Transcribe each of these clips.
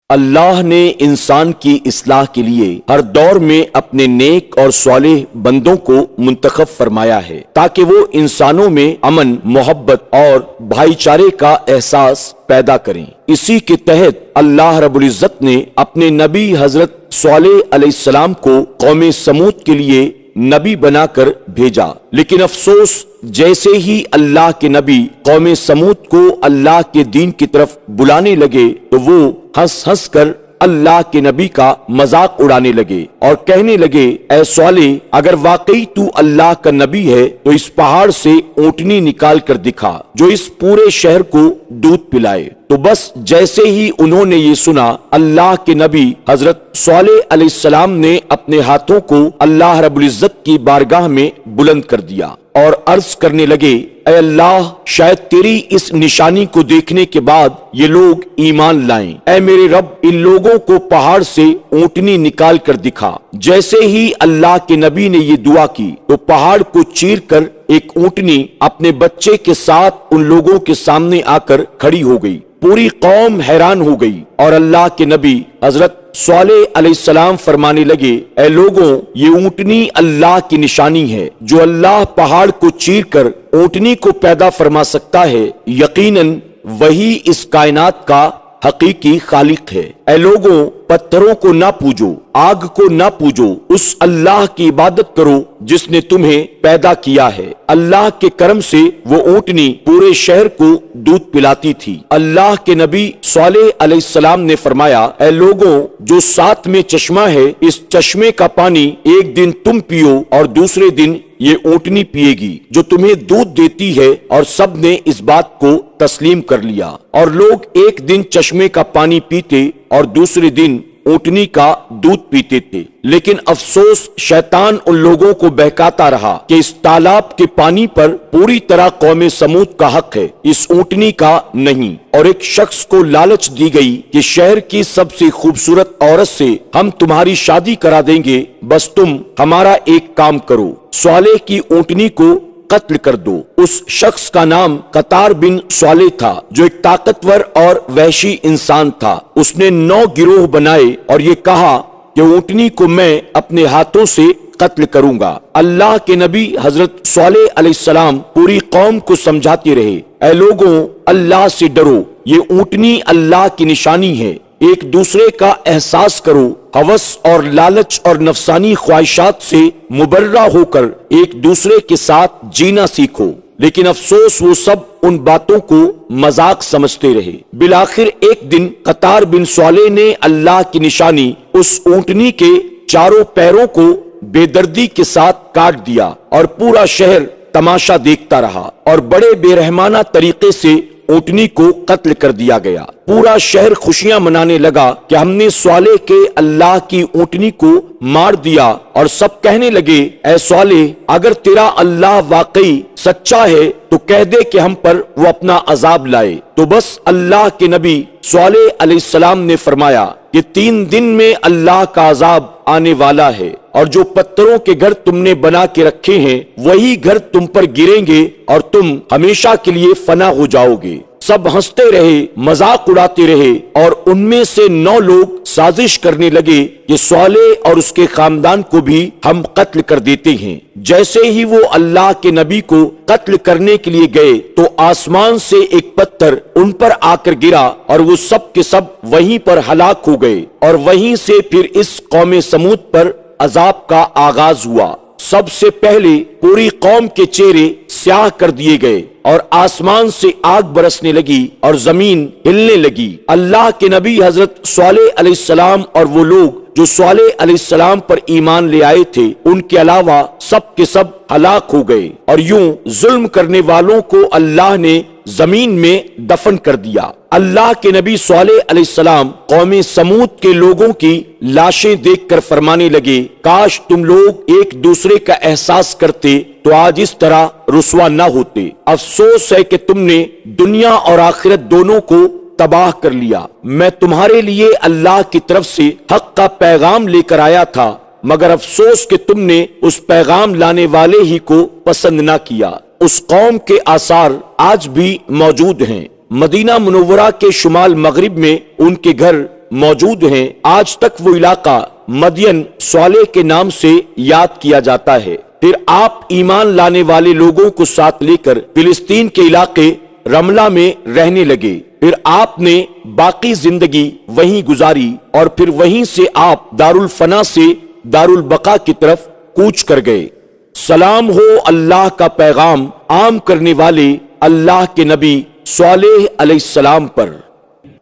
اللہ نے انسان کی اصلاح کے لیے ہر دور میں اپنے نیک اور صالح بندوں کو منتخب فرمایا ہے تاکہ وہ انسانوں میں امن، محبت اور بھائی چارے کا احساس پیدا کریں۔ اسی کے تحت اللہ رب العزت نے اپنے نبی حضرت صالح علیہ السلام کو قوم سمود کے لیے نبی بنا کر بھیجا، لیکن افسوس جیسے ہی اللہ کے نبی قوم سمود کو اللہ کے دین کی طرف بلانے لگے تو وہ ہنس ہنس کر اللہ کے نبی کا مذاق اڑانے لگے اور کہنے لگے، اے صالح، اگر واقعی تو اللہ کا نبی ہے تو اس پہاڑ سے اونٹنی نکال کر دکھا جو اس پورے شہر کو دودھ پلائے۔ تو بس جیسے ہی انہوں نے یہ سنا، اللہ کے نبی حضرت صالح علیہ السلام نے اپنے ہاتھوں کو اللہ رب العزت کی بارگاہ میں بلند کر دیا اور عرض کرنے لگے، اے اللہ، شاید تیری اس نشانی کو دیکھنے کے بعد یہ لوگ ایمان لائیں۔ اے میرے رب، ان لوگوں کو پہاڑ سے اونٹنی نکال کر دکھا۔ جیسے ہی اللہ کے نبی نے یہ دعا کی تو پہاڑ کو چیر کر ایک اونٹنی اپنے بچے کے ساتھ ان لوگوں کے سامنے آ کر کھڑی ہو گئی۔ پوری قوم حیران ہو گئی اور اللہ کے نبی حضرت صالح علیہ السلام فرمانے لگے، اے لوگوں، یہ اونٹنی اللہ کی نشانی ہے۔ جو اللہ پہاڑ کو چیر کر اونٹنی کو پیدا فرما سکتا ہے، یقیناً وہی اس کائنات کا حقیقی خالق ہے۔ اے لوگوں، پتھروں کو نہ پوجو، آگ کو نہ پوجو، اس اللہ کی عبادت کرو جس نے تمہیں پیدا کیا ہے۔ اللہ کے کرم سے وہ اونٹنی پورے شہر کو دودھ پلاتی تھی۔ اللہ کے نبی صالح علیہ السلام نے فرمایا، اے لوگوں، جو ساتھ میں چشمہ ہے، اس چشمے کا پانی ایک دن تم پیو اور دوسرے دن یہ اونٹنی پیے گی جو تمہیں دودھ دیتی ہے، اور سب نے اس بات کو تسلیم کر لیا، اور لوگ ایک دن چشمے کا پانی پیتے اور دوسرے دن اونٹنی کا دودھ پیتے تھے۔ لیکن افسوس، شیطان ان لوگوں کو بہکاتا رہا کہ اس تالاب کے پانی پر پوری طرح قوم سمود کا حق ہے، اس اونٹنی کا نہیں۔ اور ایک شخص کو لالچ دی گئی کہ شہر کی سب سے خوبصورت عورت سے ہم تمہاری شادی کرا دیں گے، بس تم ہمارا ایک کام کرو، صالح کی اونٹنی کو قتل کر دو۔ اس شخص کا نام قطار بن صالح تھا جو ایک طاقتور اور وحشی انسان تھا۔ اس نے 9 گروہ بنائے اور یہ کہا کہ اونٹنی کو میں اپنے ہاتھوں سے قتل کروں گا۔ اللہ کے نبی حضرت صالح علیہ السلام پوری قوم کو سمجھاتے رہے، اے لوگوں، اللہ سے ڈرو، یہ اونٹنی اللہ کی نشانی ہے، ایک دوسرے کا احساس کرو، ہوس اور لالچ اور نفسانی خواہشات سے مبرہ ہو کر ایک دوسرے کے ساتھ جینا سیکھو۔ لیکن افسوس، وہ سب ان باتوں کو مذاق سمجھتے رہے۔ بالآخر ایک دن قطار بن صالح نے اللہ کی نشانی اس اونٹنی کے چاروں پیروں کو بے دردی کے ساتھ کاٹ دیا اور پورا شہر تماشا دیکھتا رہا، اور بڑے بے رحمانہ طریقے سے اونٹنی کو قتل کر دیا گیا۔ پورا شہر خوشیاں منانے لگا کہ ہم نے صالح کے اللہ کی اونٹنی کو مار دیا، اور سب کہنے لگے، اے صالح، اگر تیرا اللہ واقعی سچا ہے تو کہہ دے کہ ہم پر وہ اپنا عذاب لائے۔ تو بس اللہ کے نبی صالح علیہ السلام نے فرمایا کہ 3 دن میں اللہ کا عذاب آنے والا ہے، اور جو پتھروں کے گھر تم نے بنا کے رکھے ہیں وہی گھر تم پر گریں گے اور تم ہمیشہ کے لیے فنا ہو جاؤ گے۔ سب ہنستے رہے، مذاق اڑاتے رہے، اور ان میں سے 9 لوگ سازش کرنے لگے کہ صالح اور اس کے خاندان کو بھی ہم قتل کر دیتے ہیں۔ جیسے ہی وہ اللہ کے نبی کو قتل کرنے کے لیے گئے تو آسمان سے ایک پتھر ان پر آ کر گرا اور وہ سب کے سب وہیں پر ہلاک ہو گئے، اور وہیں سے پھر اس قوم سمود پر عذاب کا آغاز ہوا۔ سب سے پہلے پوری قوم کے چہرے سیاہ کر دیے گئے، اور آسمان سے آگ برسنے لگی اور زمین ہلنے لگی۔ اللہ کے نبی حضرت صالح علیہ السلام اور وہ لوگ جو صالح علیہ السلام پر ایمان لے آئے تھے، ان کے علاوہ سب کے سب ہلاک ہو گئے، اور یوں ظلم کرنے والوں کو اللہ نے زمین میں دفن کر دیا۔ اللہ کے نبی صالح علیہ السلام قوم سمود کے لوگوں کی لاشیں دیکھ کر فرمانے لگے، کاش تم لوگ ایک دوسرے کا احساس کرتے تو آج اس طرح رسوا نہ ہوتے۔ افسوس ہے کہ تم نے دنیا اور آخرت دونوں کو تباہ کر لیا۔ میں تمہارے لیے اللہ کی طرف سے حق کا پیغام لے کر آیا تھا، مگر افسوس کہ تم نے اس پیغام لانے والے ہی کو پسند نہ کیا۔ اس قوم کے آثار آج بھی موجود ہیں۔ مدینہ منورہ کے شمال مغرب میں ان کے گھر موجود ہیں۔ آج تک وہ علاقہ مدین صالح کے نام سے یاد کیا جاتا ہے۔ پھر آپ ایمان لانے والے لوگوں کو ساتھ لے کر فلسطین کے علاقے رملہ میں رہنے لگے۔ پھر آپ نے باقی زندگی وہیں گزاری اور پھر وہیں سے آپ دارالفنا سے دارالبقا کی طرف کوچ کر گئے۔ سلام ہو اللہ کا پیغام عام کرنے والے اللہ کے نبی صالح علیہ السلام پر۔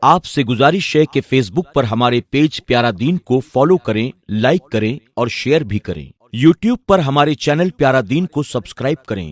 آپ سے گزارش ہے کہ فیس بک پر ہمارے پیج پیارا دین کو فالو کریں، لائک کریں اور شیئر بھی کریں۔ یوٹیوب پر ہمارے چینل پیارا دین کو سبسکرائب کریں۔